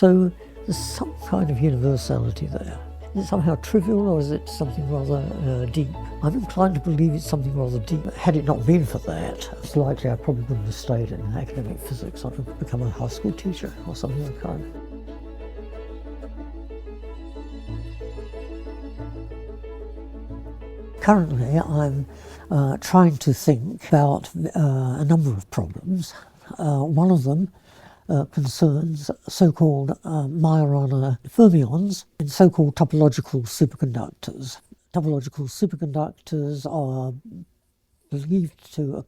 So there's some kind of universality there. Is it somehow trivial, or is it something rather deep? I'm inclined to believe it's something rather deep. Had it not been for that, it's likely I probably wouldn't have stayed in academic physics. I'd have become a high school teacher or something of the kind. Currently, I'm trying to think about a number of problems. One of them concerns so-called Majorana fermions and so-called topological superconductors. Topological superconductors are believed to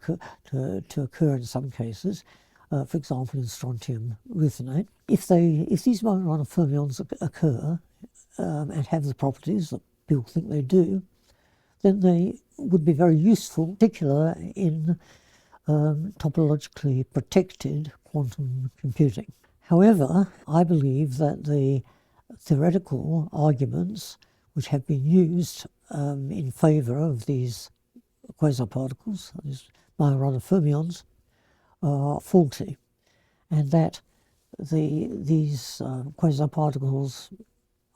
occur in some cases, for example in strontium luthenate. If these Majorana fermions occur and have the properties that people think they do, then they would be very useful, particularly in topologically protected quantum computing. However, I believe that the theoretical arguments which have been used in favour of these quasiparticles, these Majorana fermions, are faulty, and that these quasiparticles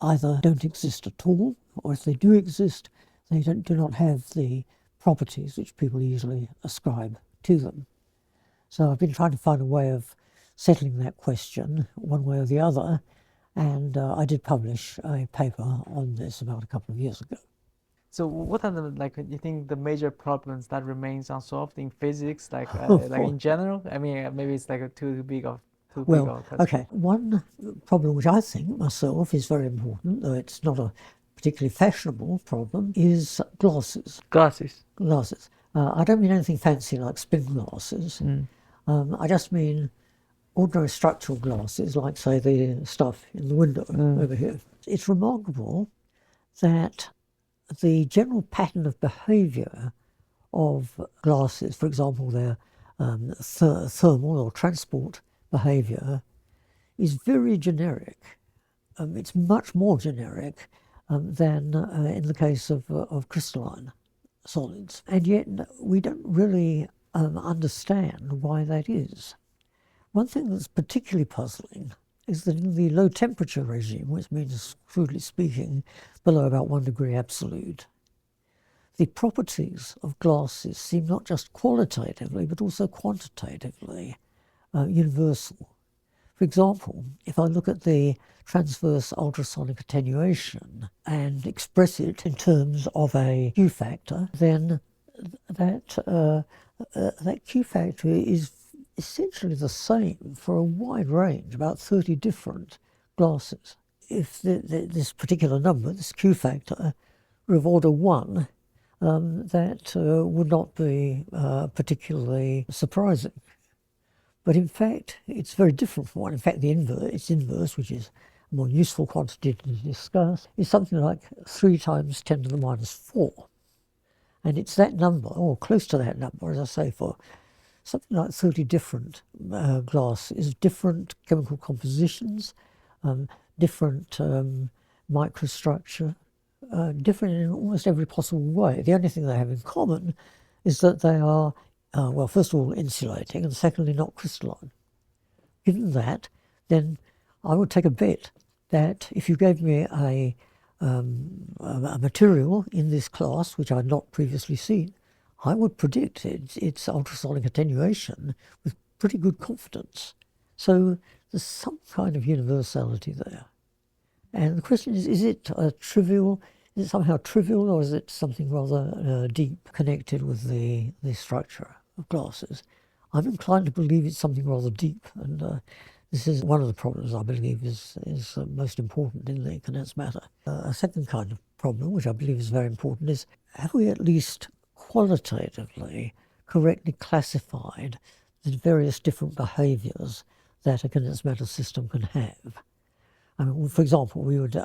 either don't exist at all, or if they do exist, they do not have the properties which people usually ascribe to them. So I've been trying to find a way of settling that question one way or the other, and I did publish a paper on this about a couple of years ago. So what are you think the major problems that remains unsolved in physics, like in general? I mean, maybe it's like too big of a question. Okay. One problem which I think myself is very important, though it's not a particularly fashionable problem, is glasses. Glasses. I don't mean anything fancy like spin glasses. I just mean ordinary structural glasses, like, say, the stuff in the window over here. It's remarkable that the general pattern of behaviour of glasses, for example, their thermal or transport behaviour, is very generic. It's much more generic than in the case of crystalline solids. And yet we don't really understand why that is. One thing that's particularly puzzling is that in the low temperature regime, which means, crudely speaking, below about 1 degree absolute, the properties of glasses seem not just qualitatively but also quantitatively universal. For example, if I look at the transverse ultrasonic attenuation and express it in terms of a Q factor, then that Q factor is essentially the same for a wide range, about 30 different glasses. If this particular number, this Q factor, were of order 1, that would not be particularly surprising. But in fact, it's very different from 1. In fact, its inverse, which is a more useful quantity to discuss, is something like 3 times 10 to the minus 4. And it's that number, or close to that number, as I say, for something like 30 different glasses, different chemical compositions, different microstructure, different in almost every possible way. The only thing they have in common is that they are, well, first of all, insulating, and secondly, not crystalline. Given that, then I would take a bet that if you gave me a material in this class, which I'd not previously seen, I would predict its ultrasonic attenuation with pretty good confidence. So there's some kind of universality there. And the question is it trivial? Is it somehow trivial, or is it something rather deep, connected with the structure of glasses? I'm inclined to believe it's something rather deep, and this is one of the problems I believe is most important in the condensed matter. A second kind of problem, which I believe is very important, is have we at least qualitatively correctly classified the various different behaviours that a condensed matter system can have? I mean, for example, we would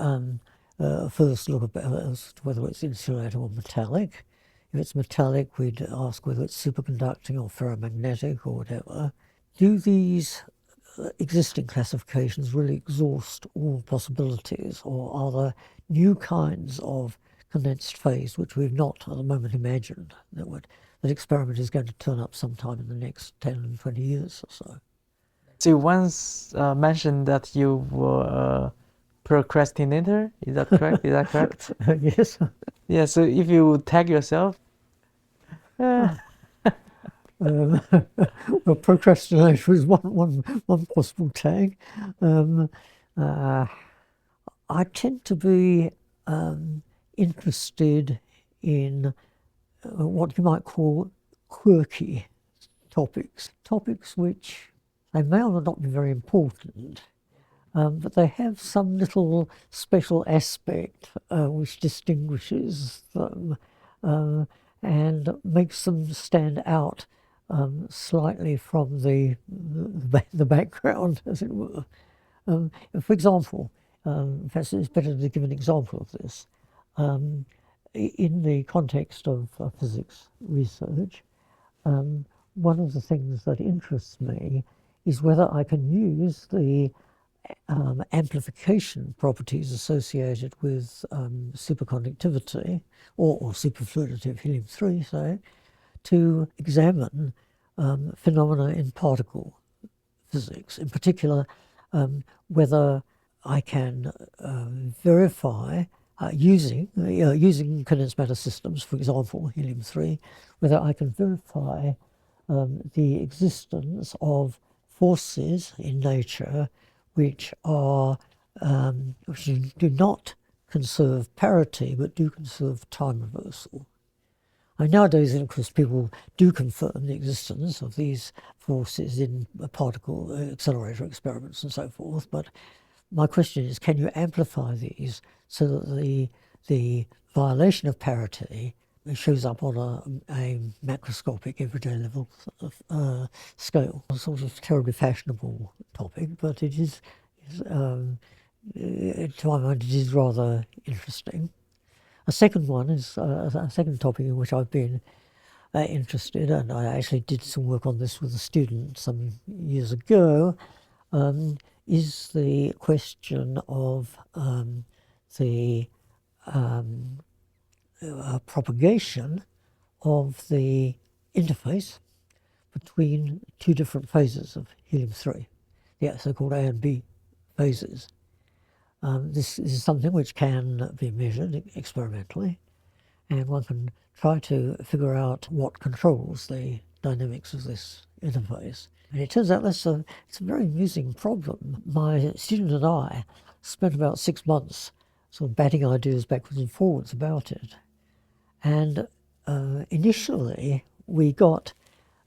first look at whether it's insulating or metallic. If it's metallic, we'd ask whether it's superconducting or ferromagnetic or whatever. Do these existing classifications really exhaust all possibilities, or are there new kinds of condensed phase which we've not at the moment imagined that experiment is going to turn up sometime in the next 10 and 20 years or so? So you once mentioned that you were a procrastinator. Is that correct? Is that correct? Yes. Yeah. So if you tag yourself, Well, procrastination is one possible tag. Um, uh, I tend to be interested in what you might call quirky topics which they may or may not be very important, but they have some little special aspect which distinguishes them and makes them stand out slightly from the background, as it were. For example, perhaps it's better to give an example of this. In the context of physics research, one of the things that interests me is whether I can use the amplification properties associated with superconductivity or superfluidity of helium-3, say, to examine phenomena in particle physics. In particular, whether I can verify using condensed matter systems, for example, helium-3, whether I can verify the existence of forces in nature which are which do not conserve parity but do conserve time reversal. And nowadays, of course, people do confirm the existence of these forces in particle accelerator experiments and so forth. But my question is, can you amplify these so that the violation of parity shows up on a macroscopic, everyday level scale? A sort of terribly fashionable topic, but it is, to my mind, it is rather interesting. A second one is a second topic in which I've been interested, and I actually did some work on this with a student some years ago, is the question of the propagation of the interface between two different phases of helium-3, the so-called A and B phases. This is something which can be measured experimentally, and one can try to figure out what controls the dynamics of this interface. And it turns out it's a very amusing problem. My student and I spent about 6 months sort of batting ideas backwards and forwards about it. And initially we got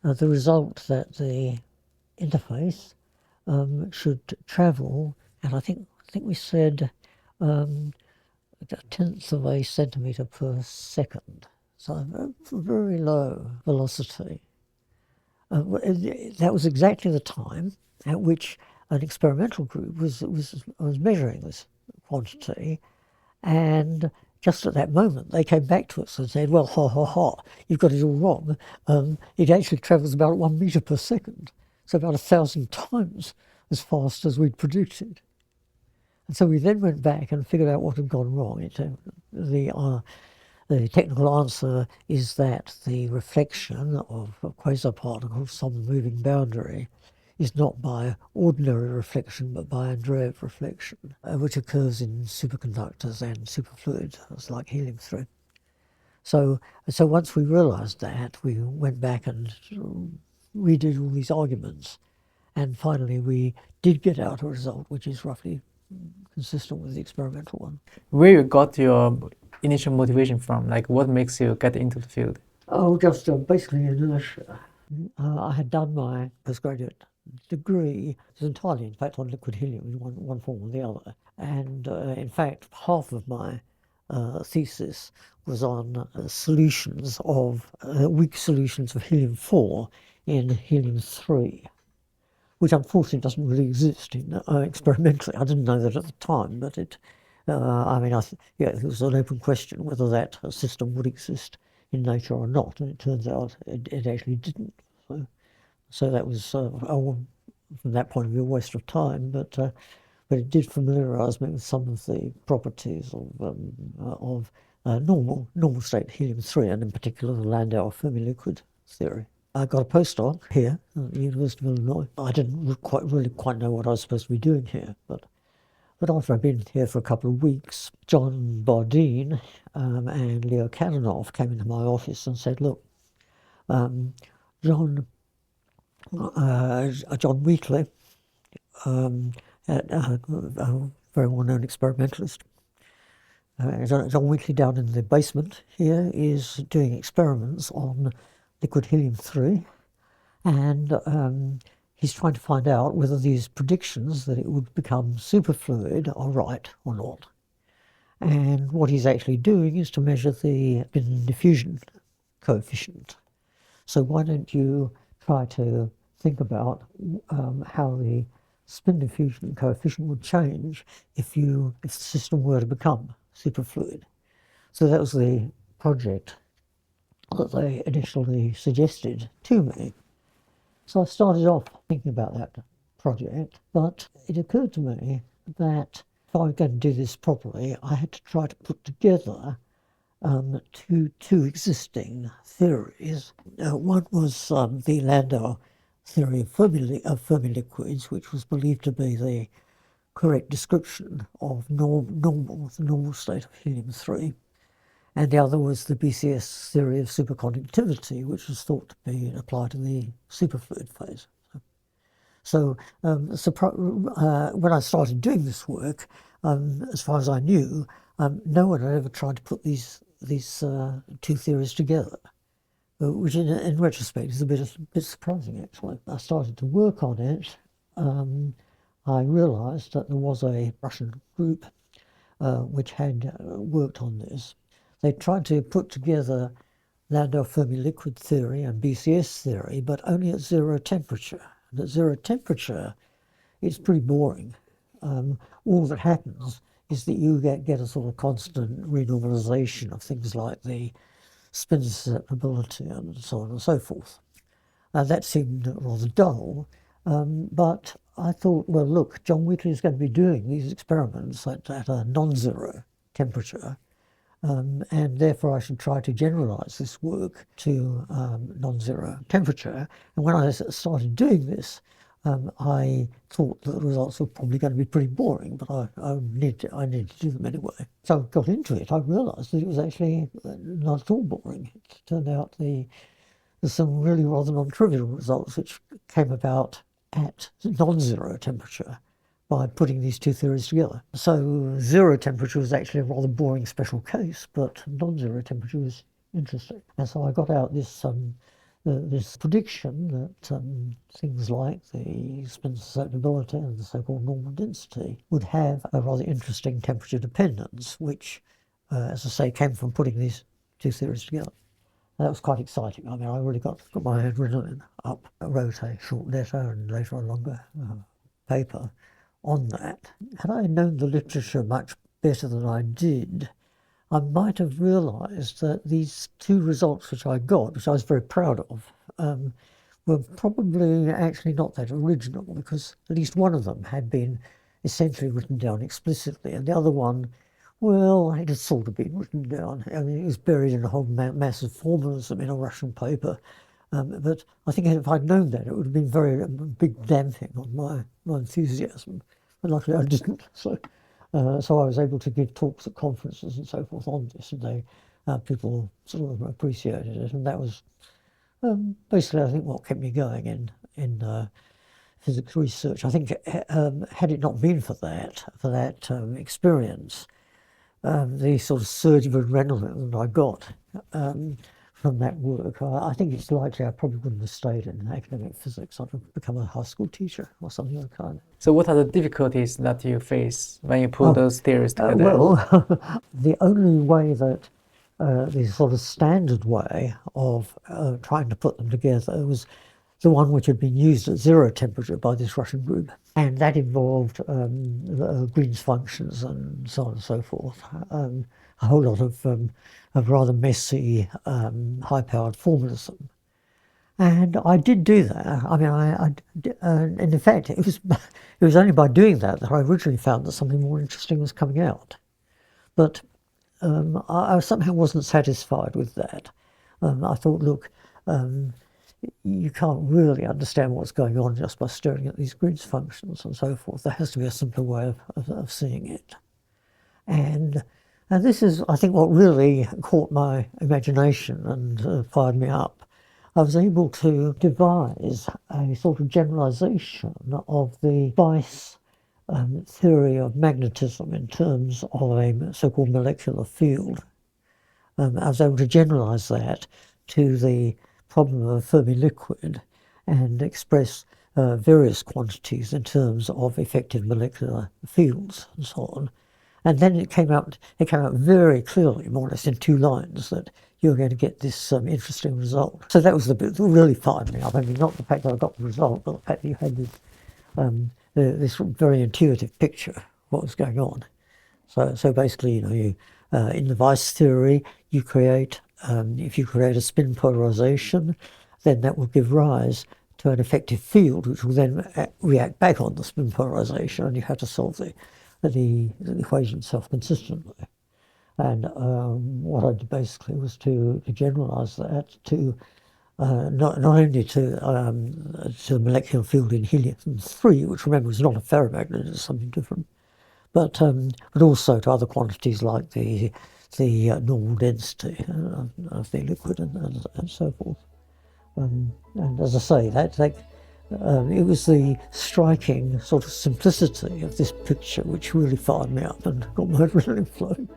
the result that the interface should travel, and I think we said a tenth of a centimetre per second, so a very low velocity. That was exactly the time at which an experimental group was measuring this quantity, and just at that moment they came back to us and said, well, ha ha ha, you've got it all wrong. It actually travels about 1 metre per second, so about 1,000 times as fast as we'd predicted. And so we then went back and figured out what had gone wrong. The technical answer is that the reflection of quasi-particles, some moving boundary, is not by ordinary reflection but by Andreev reflection, which occurs in superconductors and superfluids like helium-3. So once we realised that, we went back and redid all these arguments, and finally we did get out a result which is roughly consistent with the experimental one. Where you got your initial motivation from? Like, what makes you get into the field? Oh, just basically inertia. I had done my postgraduate degree, it was entirely, in fact, on liquid helium in one form or the other. And in fact, half of my thesis was on solutions of weak solutions of helium-4 in helium-3, which unfortunately doesn't really exist experimentally. I didn't know that at the time, but it was an open question whether that system would exist in nature or not, and it turns out it actually didn't. So that was, from that point of view, a waste of time, but it did familiarise me with some of the properties of normal state helium-3, and in particular the Landau Fermi liquid theory. I got a postdoc here at the University of Illinois. I didn't really quite know what I was supposed to be doing here, but after I'd been here for a couple of weeks, John Bardeen and Leo Kananoff came into my office and said, look, John Wheatley, a very well-known experimentalist, John Wheatley down in the basement here is doing experiments on liquid helium-3, and he's trying to find out whether these predictions that it would become superfluid are right or not. And what he's actually doing is to measure the spin diffusion coefficient. So why don't you try to think about how the spin diffusion coefficient would change if the system were to become superfluid. So that was the project that they initially suggested to me. So I started off thinking about that project, but it occurred to me that if I was going to do this properly, I had to try to put together two existing theories. One was the Landau theory of Fermi liquids, which was believed to be the correct description of the normal state of helium-3. And the other was the BCS theory of superconductivity, which was thought to be applied to the superfluid phase. So when I started doing this work, as far as I knew, no one had ever tried to put these two theories together, which in retrospect is a bit surprising, actually. I started to work on it. I realized that there was a Russian group which had worked on this. They tried to put together Landau Fermi liquid theory and BCS theory, but only at zero temperature. And at zero temperature, it's pretty boring. All that happens is that you get a sort of constant renormalization of things like the spin susceptibility and so on and so forth. That seemed rather dull, but I thought, well, look, John Wheatley is going to be doing these experiments at a non-zero temperature, and therefore I should try to generalize this work to non-zero temperature. And when I started doing this, I thought that the results were probably going to be pretty boring, but I needed to do them anyway. So I got into it. I realized that it was actually not at all boring. It turned out there's some really rather non-trivial results which came about at non-zero temperature by putting these two theories together. So zero temperature was actually a rather boring special case, but non-zero temperature was interesting. And so I got out this prediction that things like the spin susceptibility and the so-called normal density would have a rather interesting temperature dependence, which, as I say, came from putting these two theories together. And that was quite exciting. I mean, I really got my adrenaline up. I wrote a short letter and later a longer paper on that. Had I known the literature much better than I did, I might have realised that these two results which I got, which I was very proud of, were probably actually not that original, because at least one of them had been essentially written down explicitly, and the other one, well, it had sort of been written down. I mean, it was buried in a whole mass of formalism in a Russian paper. But I think if I'd known that, it would have been very big damping on my enthusiasm. But luckily I didn't. So I was able to give talks at conferences and so forth on this, and people sort of appreciated it. And that was basically, I think, what kept me going in physics research. I think had it not been for that experience, the sort of surge of adrenaline that I got from that work, I think it's likely I probably wouldn't have stayed in academic physics. I'd have become a high school teacher or something like that. So what are the difficulties that you face when you put those theories together? Well, the only way that the sort of standard way of trying to put them together was the one which had been used at zero temperature by this Russian group. And that involved Green's functions and so on and so forth. A whole lot of rather messy, high-powered formalism. And I did do that. I mean, and in fact, it was only by doing that I originally found that something more interesting was coming out. But I somehow wasn't satisfied with that. I thought, look, you can't really understand what's going on just by staring at these grids functions and so forth. There has to be a simpler way of seeing it. And this is, I think, what really caught my imagination and fired me up. I was able to devise a sort of generalization of the Weiss theory of magnetism in terms of a so-called molecular field. I was able to generalize that to the problem of a Fermi liquid and express various quantities in terms of effective molecular fields and so on. And then it came out very clearly, more or less in 2 lines, that you were going to get this interesting result. So that was the bit that really fired me up. I mean, not the fact that I got the result, but the fact that you had this very intuitive picture of what was going on. So basically, you in the Weiss theory, you create, if you create a spin polarization, then that will give rise to an effective field, which will then react back on the spin polarization, and you have to solve the equation itself consistently. And what I did basically was to generalize that to not only to the molecular field in helium-3, which remember is not a ferromagnet, it's something different, but also to other quantities like the normal density of the liquid and so forth. And as I say, it was the striking sort of simplicity of this picture which really fired me up and got my adrenaline flowing.